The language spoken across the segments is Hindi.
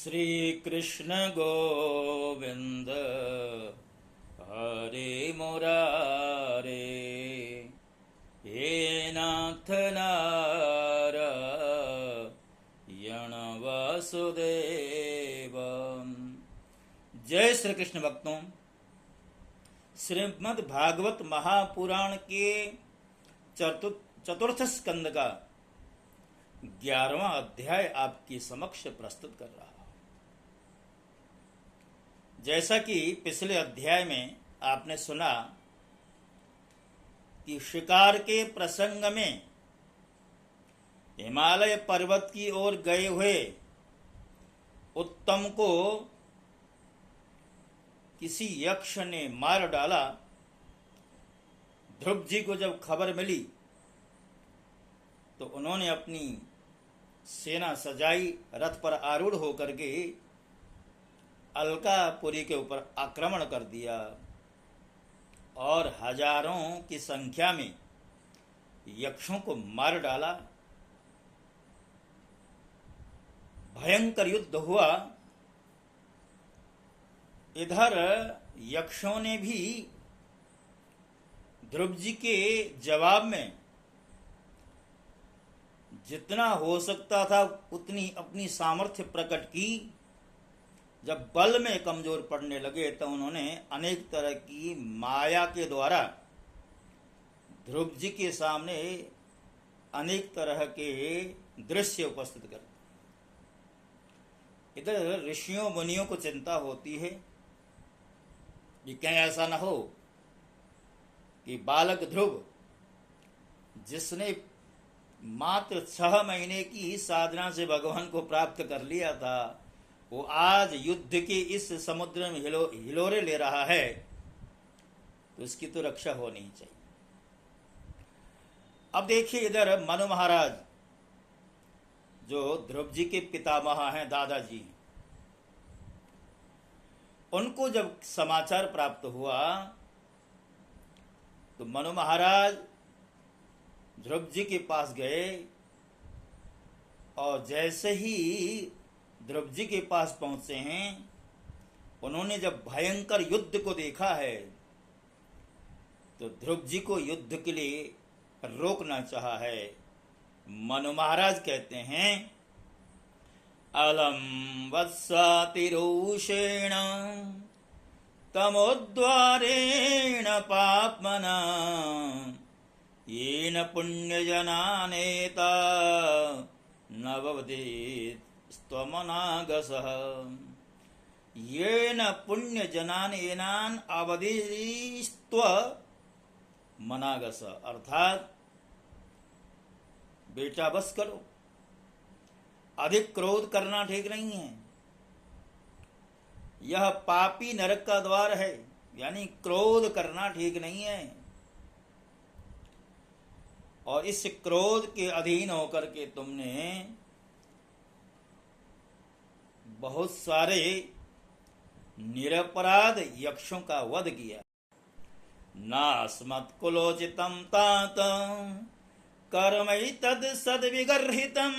श्री कृष्ण गोविंद हरे मुरारे, हे नाथ नारायण वासुदेव। जय श्री कृष्ण भक्तों, श्रीमद् भागवत महापुराण के चतुर्थ स्कंद का 11वां अध्याय आपके समक्ष प्रस्तुत कर रहा हूं। जैसा कि पिछले अध्याय में आपने सुना कि शिकार के प्रसंग में हिमालय पर्वत की ओर गए हुए उत्तम को किसी यक्ष ने मार डाला। ध्रुव जी को जब खबर मिली तो उन्होंने अपनी सेना सजाई, रथ पर आरूढ़ होकर के अलकापुरी के ऊपर आक्रमण कर दिया और हजारों की संख्या में यक्षों को मार डाला। भयंकर युद्ध हुआ। इधर यक्षों ने भी ध्रुव जी के जवाब में जितना हो सकता था उतनी अपनी सामर्थ्य प्रकट की। जब बल में कमजोर पड़ने लगे तो उन्होंने अनेक तरह की माया के द्वारा ध्रुव जी के सामने अनेक तरह के दृश्य उपस्थित कर। इधर ऋषियों मुनियों को चिंता होती है कि कहीं ऐसा न हो कि बालक ध्रुव, जिसने मात्र 6 महीने की साधना से भगवान को प्राप्त कर लिया था, वो आज युद्ध के इस समुद्र में हिलोरे ले रहा है, तो इसकी तो रक्षा होनी चाहिए। अब देखिए, इधर मनु महाराज जो ध्रुव जी के पितामह हैं, दादाजी, उनको जब समाचार प्राप्त हुआ तो मनु महाराज ध्रुव जी के पास गए और जैसे ही ध्रुव जी के पास पहुंचे हैं, उन्होंने जब भयंकर युद्ध को देखा है तो ध्रुव जी को युद्ध के लिए रोकना चाहा है। मनु महाराज कहते हैं, अलम वत्सातिरोषेण तमोद्वारेण पाप्मना येन पुण्यजनानेता नववदेत् स्वमनागसः। येन पुण्यजनान एनान अवधिस्त्व मनागस। अर्थात बेटा बस करो, अधिक क्रोध करना ठीक नहीं है। यह पापी नरक का द्वार है, यानी क्रोध करना ठीक नहीं है। और इस क्रोध के अधीन होकर के तुमने बहुत सारे निरपराध यक्षों का वध किया। नास्मत्कुलोचितं तात कर्मैतद् सद्विगर्हितं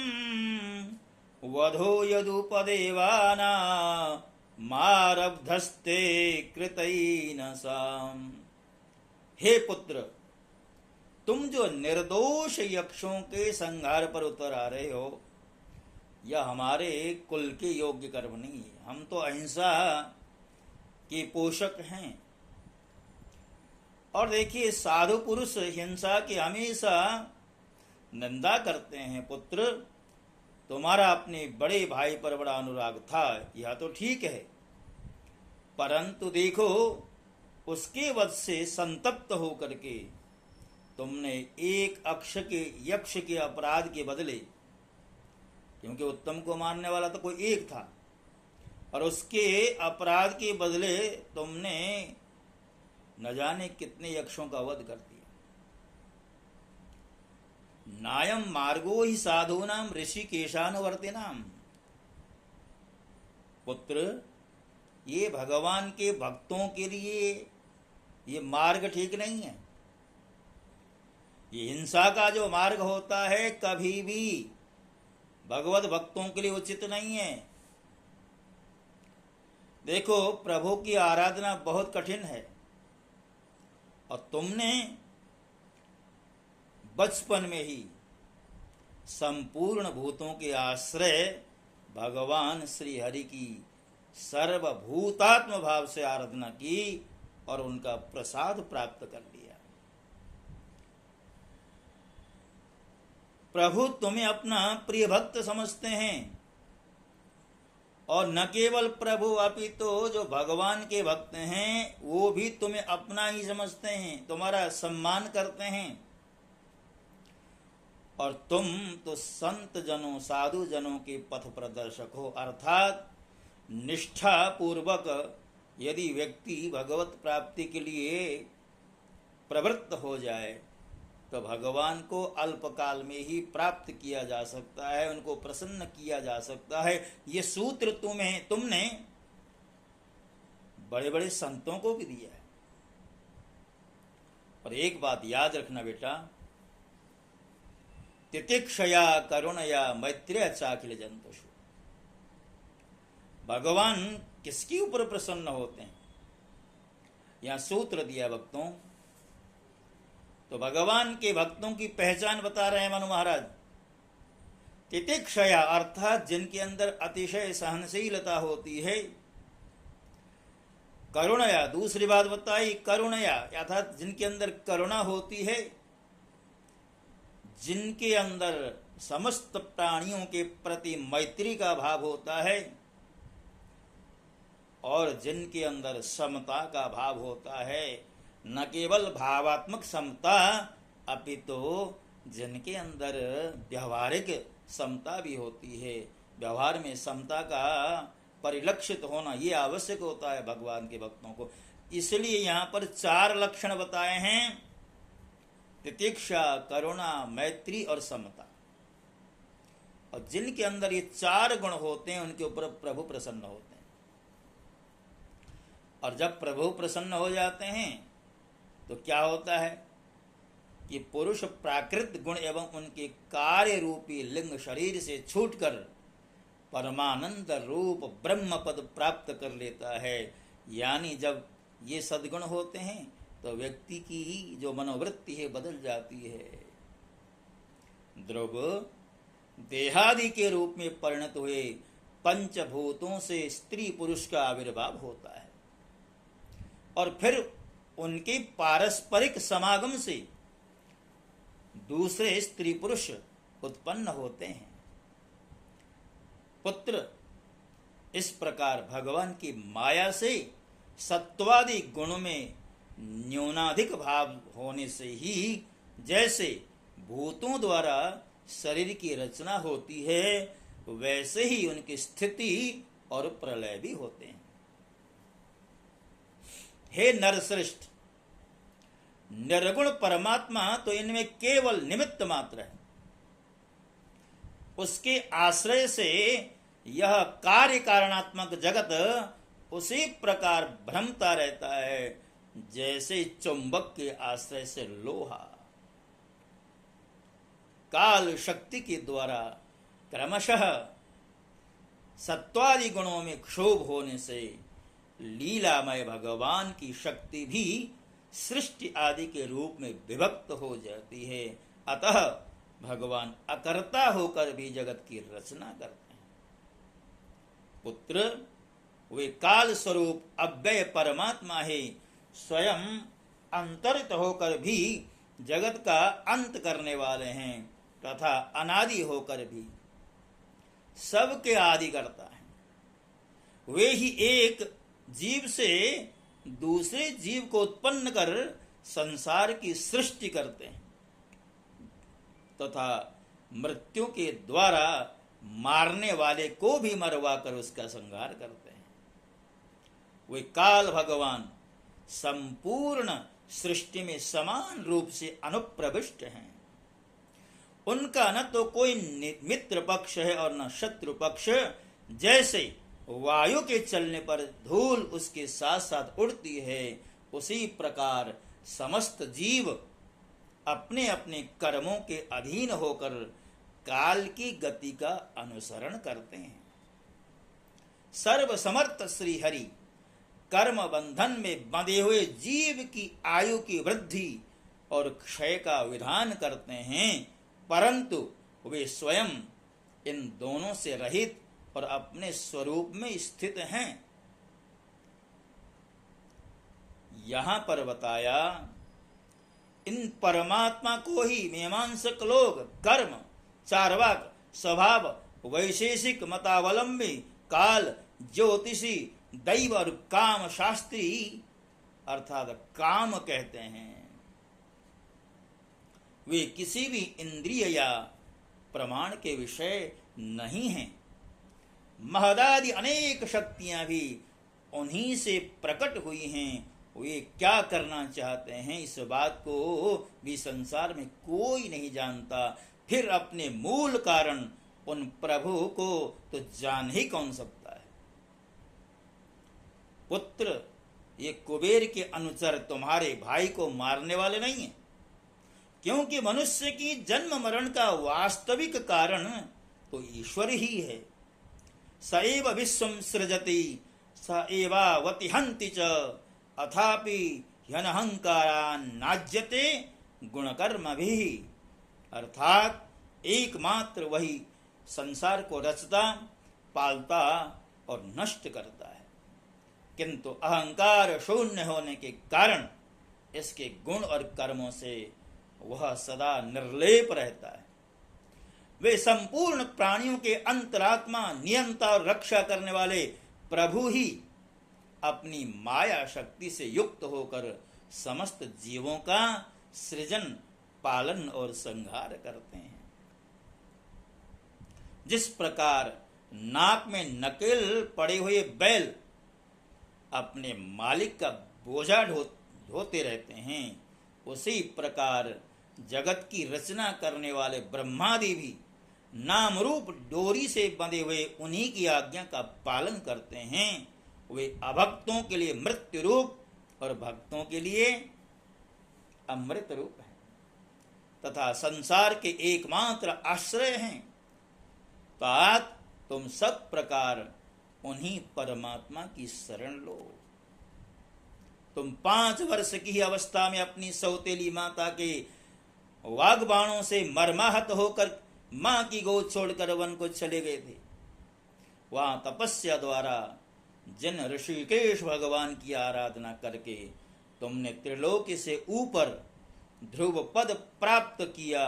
वधो यदुपदेवाना मारब्धस्ते कृतैनसाम्। हे पुत्र, तुम जो निर्दोष यक्षों के संहार पर उतर आ रहे हो, यह हमारे कुल के योग्य कर्म नहीं है। हम तो अहिंसा के पोषक हैं। और देखिए, साधु पुरुष हिंसा की हमेशा निंदा करते हैं। पुत्र, तुम्हारा अपने बड़े भाई पर बड़ा अनुराग था, यह तो ठीक है, परंतु देखो, उसके वध से संतप्त होकर के तुमने एक यक्ष के अपराध के बदले, क्योंकि उत्तम को मारने वाला तो कोई एक था, और उसके अपराध के बदले तुमने न जाने कितने यक्षों का वध कर दिया। नायम मार्गो ही साधूनाम ऋषिकेशानुवर्तिनाम। पुत्र, ये भगवान के भक्तों के लिए ये मार्ग ठीक नहीं है। ये हिंसा का जो मार्ग होता है, कभी भी भगवत भक्तों के लिए उचित नहीं है। देखो, प्रभु की आराधना बहुत कठिन है और तुमने बचपन में ही संपूर्ण भूतों के आश्रय भगवान श्री हरि की सर्वभूतात्म भाव से आराधना की और उनका प्रसाद प्राप्त कर लिया। प्रभु तुम्हें अपना प्रिय भक्त समझते हैं और न केवल प्रभु अपितु जो भगवान के भक्त हैं वो भी तुम्हें अपना ही समझते हैं, तुम्हारा सम्मान करते हैं। और तुम तो संत जनों साधु जनों के पथ प्रदर्शक हो, अर्थात निष्ठा पूर्वक यदि व्यक्ति भगवत प्राप्ति के लिए प्रवृत्त हो जाए तो भगवान को अल्पकाल में ही प्राप्त किया जा सकता है, उनको प्रसन्न किया जा सकता है। ये सूत्र तुमने बड़े बड़े संतों को भी दिया है। और एक बात याद रखना बेटा, तितिक्षया करुणया मैत्रेय चाखिल जंतुषु, भगवान किसके ऊपर प्रसन्न होते हैं? यहां सूत्र दिया भक्तों, तो भगवान के भक्तों की पहचान बता रहे हैं मनु महाराज। तितिक्षया अर्थात जिनके अंदर अतिशय सहनशीलता होती है, करुणया दूसरी बात बताई, करुणया अर्थात जिनके अंदर करुणा होती है, जिनके अंदर समस्त प्राणियों के प्रति मैत्री का भाव होता है और जिनके अंदर समता का भाव होता है। न केवल भावात्मक समता अपितु जिनके अंदर व्यवहारिक समता भी होती है। व्यवहार में समता का परिलक्षित होना ये आवश्यक होता है भगवान के भक्तों को। इसलिए यहाँ पर 4 लक्षण बताए हैं, तितिक्षा, करुणा, मैत्री और समता। और जिनके अंदर ये 4 गुण होते हैं उनके ऊपर प्रभु प्रसन्न होते हैं। और जब प्रभु प्रसन्न हो जाते हैं तो क्या होता है कि पुरुष प्राकृत गुण एवं उनके कार्य रूपी लिंग शरीर से छूटकर परमानंद रूप ब्रह्म पद प्राप्त कर लेता है। यानी जब ये सद्गुण होते हैं तो व्यक्ति की जो मनोवृत्ति है बदल जाती है। ध्रुव देहादि के रूप में परिणत हुए पंचभूतों से स्त्री पुरुष का आविर्भाव होता है और फिर उनके पारस्परिक समागम से दूसरे स्त्री पुरुष उत्पन्न होते हैं। पुत्र इस प्रकार भगवान की माया से सत्वादि गुण में न्यूनाधिक भाव होने से ही जैसे भूतों द्वारा शरीर की रचना होती है वैसे ही उनकी स्थिति और प्रलय भी होते हैं। हे नरश्रेष्ठ, निर्गुण परमात्मा तो इनमें केवल निमित्त मात्र है। उसके आश्रय से यह कार्य कारणात्मक जगत उसी प्रकार भ्रमता रहता है जैसे चुंबक के आश्रय से लोहा। काल शक्ति के द्वारा क्रमशः सत्वादि गुणों में क्षोभ होने से लीलामय भगवान की शक्ति भी सृष्टि आदि के रूप में विभक्त हो जाती है। अतः भगवान अकर्ता होकर भी जगत की रचना करते हैं। पुत्र वे काल स्वरूप अव्यय परमात्मा है, स्वयं अंतरित होकर भी जगत का अंत करने वाले हैं तथा अनादि होकर भी सबके आदि करता है। वे ही एक जीव से दूसरे जीव को उत्पन्न कर संसार की सृष्टि करते हैं तथा मृत्यु के द्वारा मारने वाले को भी मरवा कर उसका संहार करते हैं। वे काल भगवान संपूर्ण सृष्टि में समान रूप से अनुप्रविष्ट हैं। उनका न तो कोई मित्र पक्ष है और न शत्रु पक्ष। जैसे वायु के चलने पर धूल उसके साथ साथ उड़ती है, उसी प्रकार समस्त जीव अपने अपने कर्मों के अधीन होकर काल की गति का अनुसरण करते हैं। सर्वसमर्थ श्री हरि कर्म बंधन में बंधे हुए जीव की आयु की वृद्धि और क्षय का विधान करते हैं, परंतु वे स्वयं इन दोनों से रहित और अपने स्वरूप में स्थित हैं। यहां पर बताया, इन परमात्मा को ही मीमांसक लोग कर्म, चार्वाक, स्वभाव, वैशेषिक मतावलंबी, काल, ज्योतिषी, दैव और काम शास्त्री अर्थात काम कहते हैं। वे किसी भी इंद्रिय या प्रमाण के विषय नहीं हैं। महदादि अनेक शक्तियां भी उन्हीं से प्रकट हुई हैं। वे क्या करना चाहते हैं इस बात को भी संसार में कोई नहीं जानता, फिर अपने मूल कारण उन प्रभु को तो जान ही कौन सकता है। पुत्र, ये कुबेर के अनुचर तुम्हारे भाई को मारने वाले नहीं हैं, क्योंकि मनुष्य की जन्म मरण का वास्तविक कारण तो ईश्वर ही है। स एव विश्वं सृजति स एवावति हन्ति च अथापि ह्यनहंकारान् नाज्यते गुणकर्मभिः। अर्थात एकमात्र वही संसार को रचता, पालता और नष्ट करता है, किंतु अहंकार शून्य होने के कारण इसके गुण और कर्मों से वह सदा निर्लेप रहता है। वे संपूर्ण प्राणियों के अंतरात्मा, नियंता और रक्षा करने वाले प्रभु ही अपनी माया शक्ति से युक्त होकर समस्त जीवों का सृजन, पालन और संहार करते हैं। जिस प्रकार नाक में नकेल पड़े हुए बैल अपने मालिक का बोझा ढोते रहते हैं, उसी प्रकार जगत की रचना करने वाले ब्रह्मादि भी नाम रूप डोरी से बंधे हुए उन्हीं की आज्ञा का पालन करते हैं। वे अभक्तों के लिए मृत्यु रूप और भक्तों के लिए अमृत रूप है तथा संसार के एकमात्र आश्रय हैं। तात तुम सब प्रकार उन्हीं परमात्मा की शरण लो। तुम 5 वर्ष की अवस्था में अपनी सौतेली माता के वाग्बाणों से मर्माहत होकर मां की गोद छोड़कर वन को चले गए थे। वहां तपस्या द्वारा जिन ऋषिकेश भगवान की आराधना करके तुमने त्रिलोकी से ऊपर ध्रुव पद प्राप्त किया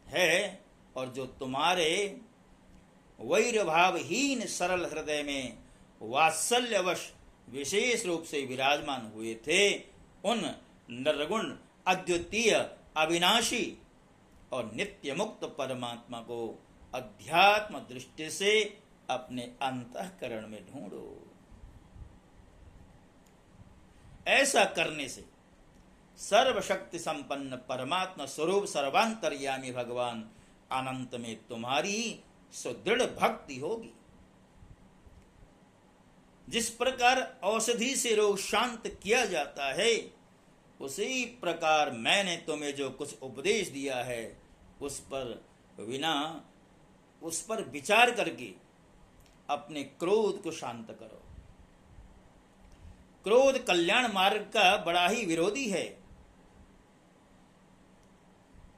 है और जो तुम्हारे वैरभावहीन सरल हृदय में वात्सल्यवश विशेष रूप से विराजमान हुए थे, उन निर्गुण, अद्वितीय, अविनाशी और नित्य मुक्त परमात्मा को अध्यात्म दृष्टि से अपने अंतःकरण में ढूंढो। ऐसा करने से सर्वशक्ति संपन्न परमात्मा स्वरूप सर्वांतर्यामी भगवान अनंत में तुम्हारी सुदृढ़ भक्ति होगी। जिस प्रकार औषधि से रोग शांत किया जाता है, उसी प्रकार मैंने तुम्हें जो कुछ उपदेश दिया है उस पर विचार करके अपने क्रोध को शांत करो। क्रोध कल्याण मार्ग का बड़ा ही विरोधी है।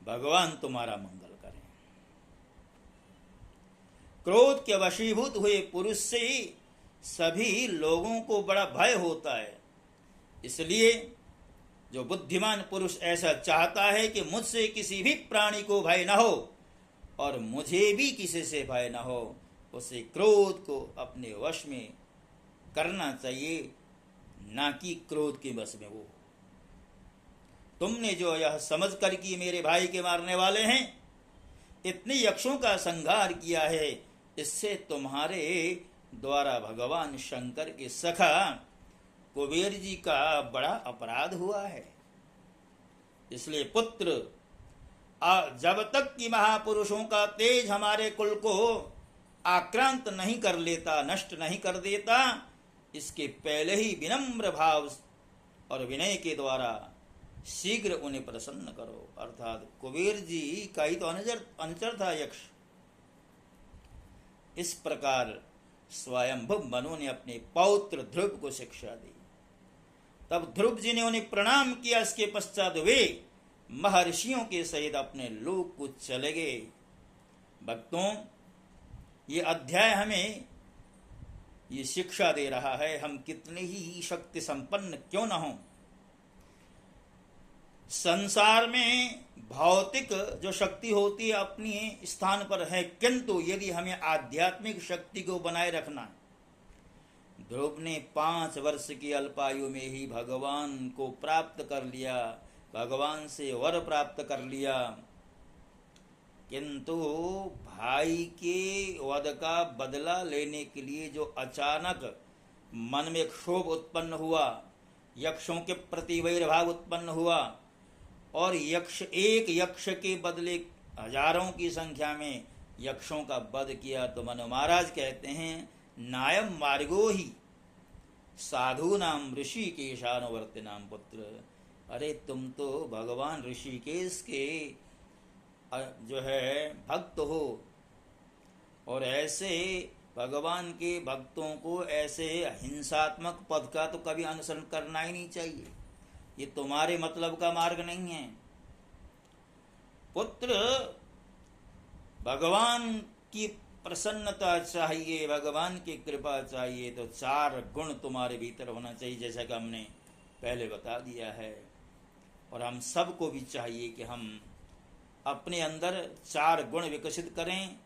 भगवान तुम्हारा मंगल करें। क्रोध के वशीभूत हुए पुरुष से ही सभी लोगों को बड़ा भय होता है। इसलिए जो बुद्धिमान पुरुष ऐसा चाहता है कि मुझसे किसी भी प्राणी को भय न हो और मुझे भी किसी से भय न हो, उसे क्रोध को अपने वश में करना चाहिए, ना कि क्रोध के वश में वो। तुमने जो यह समझ कर कि मेरे भाई के मारने वाले हैं, इतने यक्षों का संहार किया है, इससे तुम्हारे द्वारा भगवान शंकर के सखा कुबेर जी का बड़ा अपराध हुआ है। इसलिए पुत्र, जब तक कि महापुरुषों का तेज हमारे कुल को आक्रांत नहीं कर लेता, नष्ट नहीं कर देता, इसके पहले ही विनम्र भाव और विनय के द्वारा शीघ्र उन्हें प्रसन्न करो। अर्थात कुबेर जी का ही तो अनुचर था यक्ष। इस प्रकार स्वयंभु मनु ने अपने पौत्र ध्रुव को शिक्षा दी। तब ध्रुव जी ने उन्हें प्रणाम किया। इसके पश्चात वे महर्षियों के सहित अपने लोक को चले गए। भक्तों, ये अध्याय हमें ये शिक्षा दे रहा है, हम कितने ही शक्ति संपन्न क्यों न हों, संसार में भौतिक जो शक्ति होती है अपनी स्थान पर है, किंतु यदि हमें आध्यात्मिक शक्ति को बनाए रखना है। ध्रुव ने 5 वर्ष की अल्पायु में ही भगवान को प्राप्त कर लिया, भगवान से वर प्राप्त कर लिया, किंतु भाई के वध का बदला लेने के लिए जो अचानक मन में क्षोभ उत्पन्न हुआ, यक्षों के प्रति वैरभाव उत्पन्न हुआ और एक यक्ष के बदले हजारों की संख्या में यक्षों का वध किया, तो मनु महाराज कहते हैं नायम मार्गो ही साधु नाम ऋषिकेशानुवर्ति नाम पुत्र। अरे तुम तो भगवान ऋषिकेश के जो है भक्त हो, और ऐसे भगवान के भक्तों को ऐसे हिंसात्मक पद का तो कभी अनुसरण करना ही नहीं चाहिए। ये तुम्हारे मतलब का मार्ग नहीं है पुत्र। भगवान की प्रसन्नता चाहिए, भगवान की कृपा चाहिए, तो 4 गुण तुम्हारे भीतर होना चाहिए, जैसा कि हमने पहले बता दिया है। और हम सबको भी चाहिए कि हम अपने अंदर 4 गुण विकसित करें।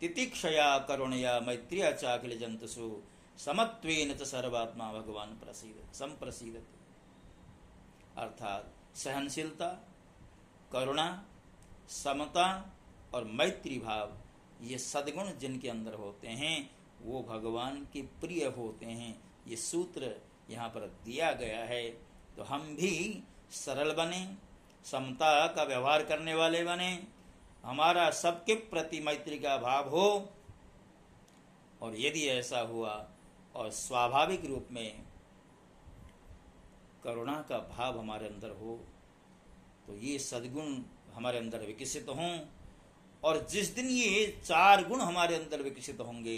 तितिक्षया करुणया मैत्रिया चाखिल जंतुषु समत्वेन च सर्वात्मा भगवान संप्रसीदति। अर्थात सहनशीलता, करुणा, समता और मैत्री भाव, ये सद्गुण जिनके अंदर होते हैं वो भगवान के प्रिय होते हैं। ये सूत्र यहाँ पर दिया गया है। तो हम भी सरल बने, समता का व्यवहार करने वाले बने, हमारा सबके प्रति मैत्री का भाव हो, और यदि ऐसा हुआ और स्वाभाविक रूप में करुणा का भाव हमारे अंदर हो, तो ये सद्गुण हमारे अंदर विकसित हों। और जिस दिन ये 4 गुण हमारे अंदर विकसित होंगे,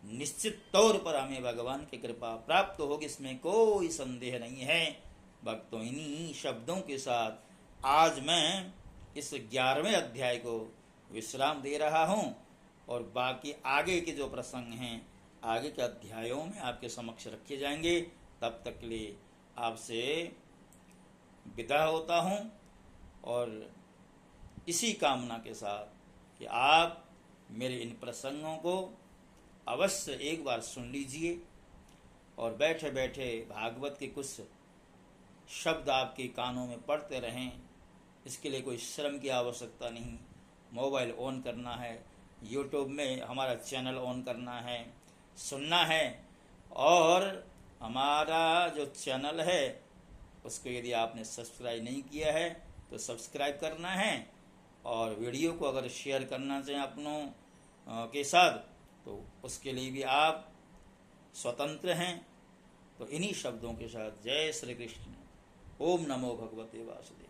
निश्चित तौर पर हमें भगवान की कृपा प्राप्त होगी, इसमें कोई संदेह नहीं है। भक्तों, इन्हीं शब्दों के साथ आज मैं इस 11वें अध्याय को विश्राम दे रहा हूँ, और बाकी आगे के जो प्रसंग हैं आगे के अध्यायों में आपके समक्ष रखे जाएंगे। तब तक के लिए आपसे विदा होता हूँ, और इसी कामना के साथ कि आप मेरे इन प्रसंगों को अवश्य एक बार सुन लीजिए, और बैठे बैठे भागवत के कुछ शब्द आपके कानों में पढ़ते रहें। इसके लिए कोई श्रम की आवश्यकता नहीं। मोबाइल ऑन करना है, यूट्यूब में हमारा चैनल ऑन करना है, सुनना है, और हमारा जो चैनल है उसको यदि आपने सब्सक्राइब नहीं किया है तो सब्सक्राइब करना है, और वीडियो को अगर शेयर करना चाहें अपनों के साथ तो उसके लिए भी आप स्वतंत्र हैं। तो इन्हीं शब्दों के साथ जय श्री कृष्ण। ओम नमो भगवते वासुदेव।